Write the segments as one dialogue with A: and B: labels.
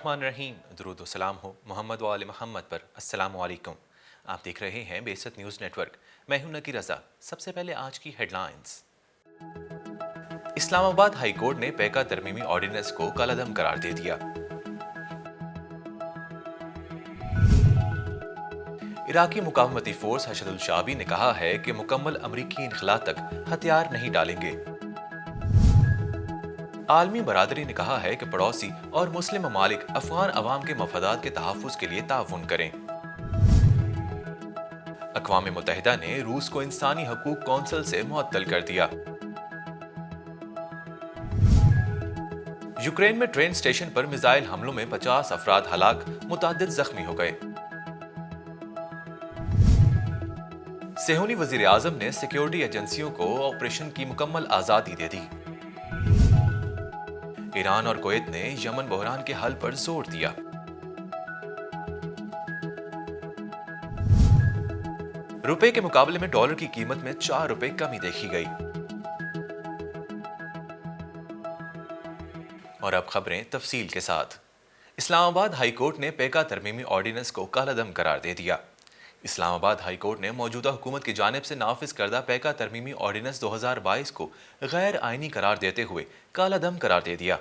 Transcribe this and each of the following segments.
A: बिस्मिल्लाहिर्रहमानिर्रहीम। दुरूद व सलाम हो मोहम्मद व आले मोहम्मद पर। अस्सलामु अलैकुम। आप देख रहे हैं बेसत न्यूज़ नेटवर्क। मैं हूं नकी रज़ा। सबसे पहले आज की हेडलाइंस। इस्लामाबाद हाई कोर्ट ने पैका तरमीमी ऑर्डिनेंस को कलअदम करार दे दिया। इराकी मुकावमती फोर्स हशदुल शाबी ने कहा है कि मुकम्मल अमरीकी इनखला तक हथियार नहीं डालेंगे। आलमी बरादरी ने कहा है कि पड़ोसी और मुस्लिम ममालिक अफगान अवाम के मफादात के तहफ़्फ़ुज़ के लिए ताउन करें। अक़वाम मुत्तहिदा ने रूस को इंसानी हकूक़ कौंसिल से मुअत्तल कर दिया। यूक्रेन में ट्रेन स्टेशन पर मिसाइल हमलों में 50 अफराद हलाक, मुतअद्दिद जख्मी हो गए। सेहूनी वज़ीर आज़म ने सिक्योरिटी एजेंसियों को ऑपरेशन की मुकम्मल आज़ादी दे दी। ईरान और कुवैत ने यमन बहरान के हल पर जोर दिया। रुपए के मुकाबले में डॉलर की कीमत में 4 रुपए कमी देखी गई। और अब खबरें तफसील के साथ। इस्लामाबाद हाई कोर्ट ने पैका तरमीमी ऑर्डिनेंस को कलअदम करार दे दिया। इस्लामाबाद हाई कोर्ट ने मौजूदा हुकूमत की जानिब से नाफिज करदा पैका तरमीमी ऑर्डिनेंस 2022 को गैर आइनी करार देते हुए कलअदम करार दे दिया।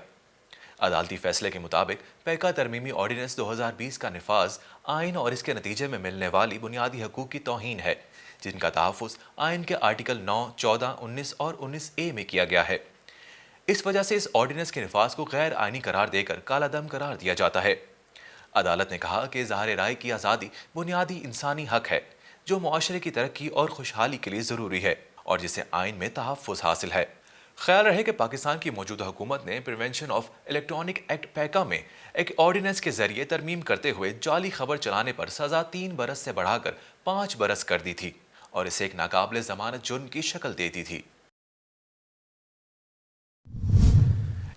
A: अदालती फैसले के मुताबिक पैका तरमीमी ऑर्डिनेंस 2020 का निफाज आइन और इसके नतीजे में मिलने वाली बुनियादी हकूक़ की तौहीन है, जिनका तहफ़्फ़ुज़ आइन के आर्टिकल 9, 14, 19 और 19A में किया गया है। इस वजह से इस ऑर्डिनेंस के निफाज को गैर आइनी करार देकर कालादम करार दिया जाता है। अदालत ने कहा कि इज़हार राय की आज़ादी बुनियादी इंसानी हक है, जो मुआशरे की तरक्की और खुशहाली के लिए ज़रूरी है और जिसे आइन में तहफ़्फ़ुज़ हासिल है। ख्याल रहे कि पाकिस्तान की मौजूदा हुकूमत ने prevention of electronic act Paika में एक ऑर्डिनेंस के जरिए तरमीम करते हुए जाली खबर चलाने पर सज़ा 3 बरस से बढ़ाकर 5 बरस कर दी थी और इसे एक नाकाबिले ज़मानत जुर्म की शक्ल दे दी थी।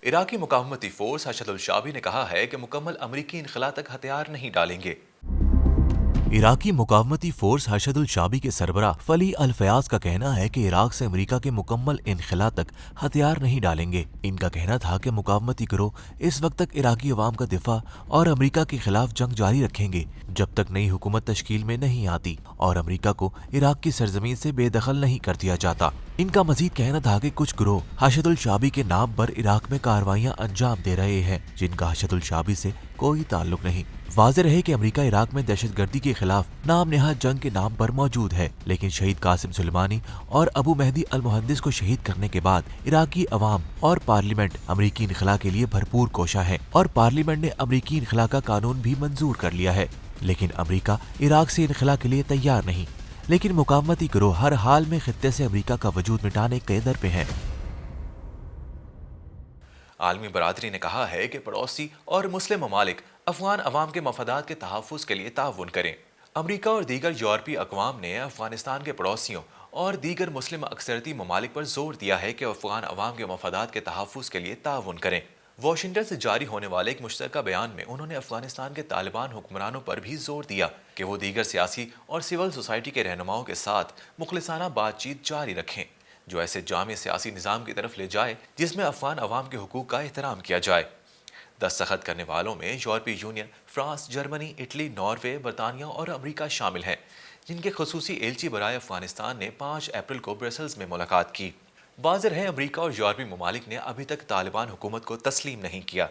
A: इराकी मुकावमती फोर्स हशदुल शाबी ने कहा है कि मुकम्मल अमरीकी इनखला तक हथियार नहीं डालेंगे।
B: इराकी मुकावमती फोर्स हशदुल शाबी के सरबरा फली अल फयाज का कहना है कि इराक से अमेरिका के मुकम्मल इनखला तक हथियार नहीं डालेंगे। इनका कहना था कि मुकावमती गिरोह इस वक्त तक इराकी अवाम का दिफा और अमेरिका के खिलाफ जंग जारी रखेंगे जब तक नई हुकूमत तश्कील में नहीं आती और अमेरिका को इराक की सरजमीन से बेदखल नहीं कर दिया जाता। इनका मजीद कहना था कि कुछ गिरोह हशदुल शाबी के नाम पर इराक में कार्रवाइयां अंजाम दे रहे हैं, जिनका हशदुल शाबी से कोई ताल्लुक नहीं। वाज़ेह रहे कि अमेरिका इराक में दहशतगर्दी के खिलाफ नाम नेहाद जंग के नाम पर मौजूद है, लेकिन शहीद कासिम सुलेमानी और अबू मेहदी अल मुहंदिस को शहीद करने के बाद इराकी अवाम और पार्लियामेंट अमरीकी इनखला के लिए भरपूर कोशा है और पार्लियामेंट ने अमरीकी इनखला का कानून भी मंजूर कर लिया है। लेकिन अमरीका इराक से इनखला के लिए तैयार नहीं, लेकिन मुकावमती गिरोह हर हाल में खित्ते से अमरीका का वजूद मिटाने के दर पे हैं।
A: आलमी बरादरी ने कहा है कि पड़ोसी और मुस्लिम ममालिक अफगान अवाम के मफादात के तहफ़्फ़ुज़ के लिए ताउन करें। अमरीका और दीगर यूरोपीय अक़वाम ने अफगानिस्तान के पड़ोसियों और दीगर मुस्लिम अक्सरती ममालिक पर जोर दिया है कि अफगान अवाम के मफादात के तहफ़्फ़ुज़ के लिए ताउन करें। वाशिंगटन से जारी होने वाले एक मुश्तरका बयान में उन्होंने अफगानिस्तान के तालिबान हुक्मरानों पर भी जोर दिया कि वो दीगर सियासी और सिविल सोसाइटी के रहनुमाओं के साथ मुखलिसाना बातचीत जारी रखें, जो ऐसे जामे सियासी निज़ाम की तरफ ले जाए जिसमें अफगान अवाम के हुकूक का एहतराम किया जाए। दस्तखत करने वालों में यूरोपीय union, France, Germany, Italy, Norway, बरतानिया और अमरीका शामिल हैं, जिनके खसूसी एलची बराए अफगानिस्तान ने 5 अप्रैल को ब्रसल्स में मुलाकात की। वाज़ेह है अमरीका और यूरोपीय ममालिक ने अभी तक तालिबान हुकूमत को तस्लीम नहीं किया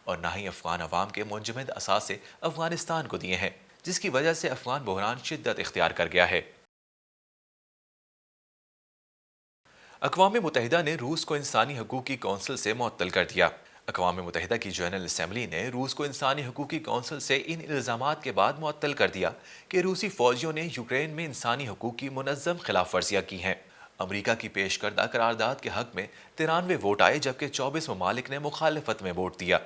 A: और न ही अफगान अवाम के मुंजमद असासे अफगानिस्तान को दिए हैं, जिसकी वजह से अफगान बहरान शिद्दत इख्तियार कर गया है। अक़वाम मुत्तहिदा ने रूस को इंसानी हकूक़ की कौंसिल से मुअत्तल कर दिया। अक़वाम मुत्तहिदा की जनरल असम्बली ने रूस को इंसानी हकूक़ की कौंसिल से इन इल्ज़ामात के बाद मुअत्तल कर दिया कि रूसी फ़ौजियों ने यूक्रेन में इंसानी हकूक़ की मुनज़्ज़म खिलाफ वर्जियाँ की हैं। अमरीका की पेश करदा करारदाद के हक़ में 93 वोट आए, जबकि 24 ममालिक ने मुखालफत में वोट दिया।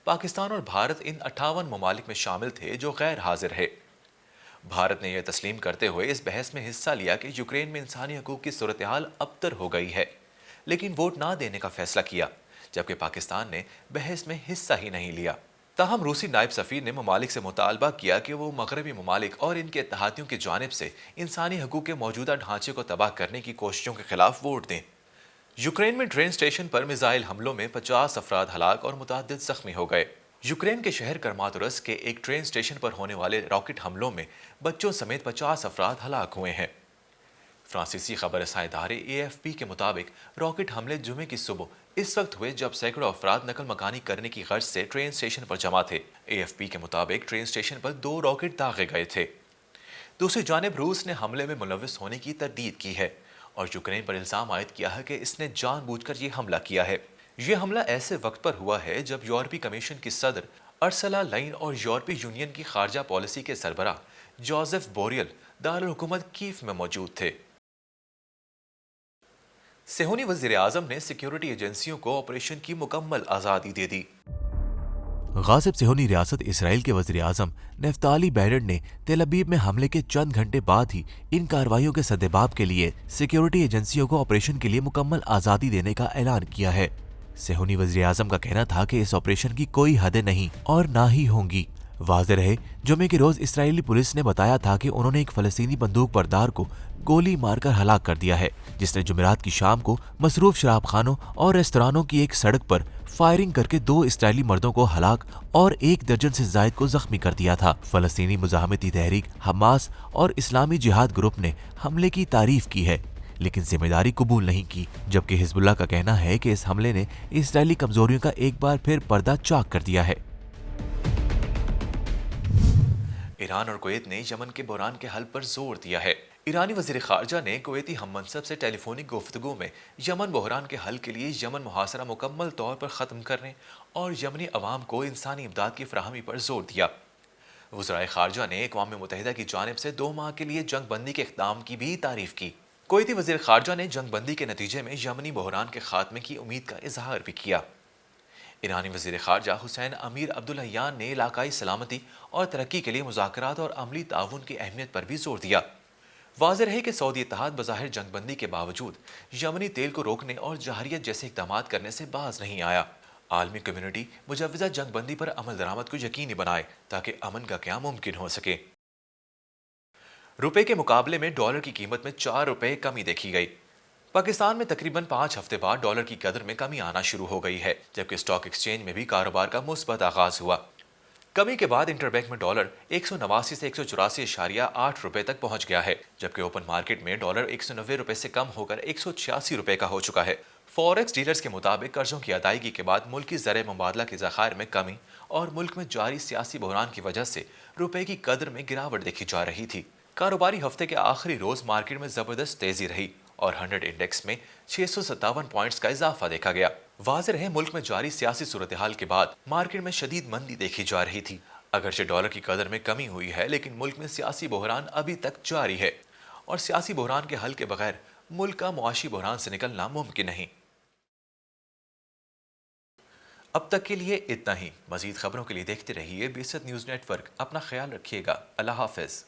A: पाकिस्तान और भारत इन 58 ममालिक में शामिल थे जो गैर हाजिर है। भारत ने यह तस्लीम करते हुए इस बहस में हिस्सा लिया कि यूक्रेन में इंसानी हकूक़ की सूरत हाल अबतर हो गई है, लेकिन वोट ना देने का फैसला किया, जबकि पाकिस्तान ने बहस में हिस्सा ही नहीं लिया। ताहम रूसी नायब सफ़ीर ने ममालिक से मुतालबा किया कि वो मगरबी ममालिक और इनके इत्तेहादियों की जानिब से इंसानी हकूक़ के मौजूदा ढांचे को तबाह करने की कोशिशों के खिलाफ वोट दें। यूक्रेन में ट्रेन स्टेशन पर मिसाइल हमलों में 50 अफराद हलाक और मुतअद्दिद जख्मी हो गए। یوکرین کے شہر کرماتورس کے ایک ٹرین اسٹیشن پر ہونے والے راکٹ حملوں میں بچوں سمیت 50 افراد ہلاک ہوئے ہیں۔ فرانسیسی خبر رساں ادارے AFP کے مطابق راکٹ حملے جمعے کی صبح اس وقت ہوئے جب سینکڑوں افراد نقل مکانی کرنے کی غرض سے ٹرین اسٹیشن پر جمع تھے۔ AFP کے مطابق ٹرین اسٹیشن پر 2 راکٹ داغے گئے تھے۔ دوسری جانب روس نے حملے میں ملوث ہونے کی تردید کی ہے اور یوکرین پر الزام عائد کیا ہے کہ اس نے جان بوجھ کر یہ حملہ کیا ہے۔ یہ حملہ ایسے وقت پر ہوا ہے جب یورپی کمیشن کی صدر ارسلا لائن اور یورپی یونین کی خارجہ پالیسی کے سربراہ جوزف بوریل دارالحکومت کیف میں موجود تھے۔ صہیونی وزیر اعظم نے سیکیورٹی ایجنسیوں کو آپریشن کی مکمل آزادی دے دی۔
B: غاصب صہیونی ریاست اسرائیل کے وزیر اعظم نفتالی بینٹ نے تل ابیب میں حملے کے چند گھنٹے بعد ہی ان کارروائیوں کے سدباب کے لیے سیکیورٹی ایجنسیوں کو آپریشن کے لیے مکمل آزادی دینے کا اعلان کیا ہے۔ صہیونی وزیر اعظم کا کہنا تھا کہ اس آپریشن کی کوئی حدیں نہیں اور نہ ہی ہوں گی۔ واضح رہے، جمعے کے روز اسرائیلی پولیس نے بتایا تھا کہ انہوں نے ایک فلسطینی بندوق بردار کو گولی مار کر ہلاک کر دیا ہے، جس نے جمعرات کی شام کو مصروف شراب خانوں اور ریستورانوں کی ایک سڑک پر فائرنگ کر کے 2 اسرائیلی مردوں کو ہلاک اور 1 درجن سے زائد کو زخمی کر دیا تھا۔ فلسطینی مزاحمتی تحریک حماس اور اسلامی جہاد گروپ نے حملے کی تعریف کی ہے لیکن ذمہ داری قبول نہیں کی، جبکہ حزب اللہ کا کہنا ہے کہ اس حملے نے اسرائیلی کمزوریوں کا ایک بار پھر پردہ چاک کر دیا ہے۔
A: ایران اور کویت نے یمن کے بحران کے حل پر زور دیا ہے۔ ایرانی وزیر خارجہ نے کویتی ہم منصب سے ٹیلی فونک گفتگو میں یمن بحران کے حل کے لیے یمن محاصرہ مکمل طور پر ختم کرنے اور یمنی عوام کو انسانی امداد کی فراہمی پر زور دیا۔ وزرائے خارجہ نے اقوام متحدہ کی جانب سے 2 ماہ کے لیے جنگ بندی کے اقدام کی بھی تعریف کی۔ کویتی وزیر خارجہ نے جنگ بندی کے نتیجے میں یمنی بحران کے خاتمے کی امید کا اظہار بھی کیا۔ ایرانی وزیر خارجہ حسین امیر عبداللہیان نے علاقائی سلامتی اور ترقی کے لیے مذاکرات اور عملی تعاون کی اہمیت پر بھی زور دیا۔ واضح رہے کہ سعودی اتحاد بظاہر جنگ بندی کے باوجود یمنی تیل کو روکنے اور جارحیت جیسے اقدامات کرنے سے باز نہیں آیا۔ عالمی کمیونٹی مجوزہ جنگ بندی پر عمل درآمد کو یقینی بنائے تاکہ امن کا قیام ممکن ہو سکے۔ روپے کے مقابلے میں ڈالر کی قیمت میں 4 روپے کمی دیکھی گئی۔ پاکستان میں تقریباً 5 ہفتے بعد ڈالر کی قدر میں کمی آنا شروع ہو گئی ہے، جبکہ اسٹاک ایکسچینج میں بھی کاروبار کا مثبت آغاز ہوا۔ کمی کے بعد انٹر بینک میں ڈالر 189 سے 184.8 روپے تک پہنچ گیا ہے، جبکہ اوپن مارکیٹ میں ڈالر 190 روپے سے کم ہو کر 186 روپے کا ہو چکا ہے۔ فوریکس ڈیلرز کے مطابق قرضوں کی ادائیگی کے بعد ملکی زر مبادلہ کے ذخائر میں کمی اور ملک میں جاری سیاسی بحران کی وجہ سے روپے کی قدر میں گراوٹ دیکھی جا رہی تھی۔ کاروباری ہفتے کے آخری روز مارکیٹ میں زبردست تیزی رہی اور 100 انڈیکس میں 657 پوائنٹس کا اضافہ دیکھا گیا۔ واضح رہے، ملک میں جاری سیاسی صورتحال کے بعد مارکیٹ میں شدید مندی دیکھی جا رہی تھی۔ اگرچہ ڈالر کی قدر میں کمی ہوئی ہے لیکن ملک میں سیاسی بحران ابھی تک جاری ہے اور سیاسی بحران کے حل کے بغیر ملک کا معاشی بحران سے نکلنا ممکن نہیں۔ اب تک کے لیے اتنا ہی۔ مزید خبروں کے لیے دیکھتے رہیے 20 نیوز نیٹ ورک۔ اپنا خیال رکھیے گا۔ اللہ حافظ۔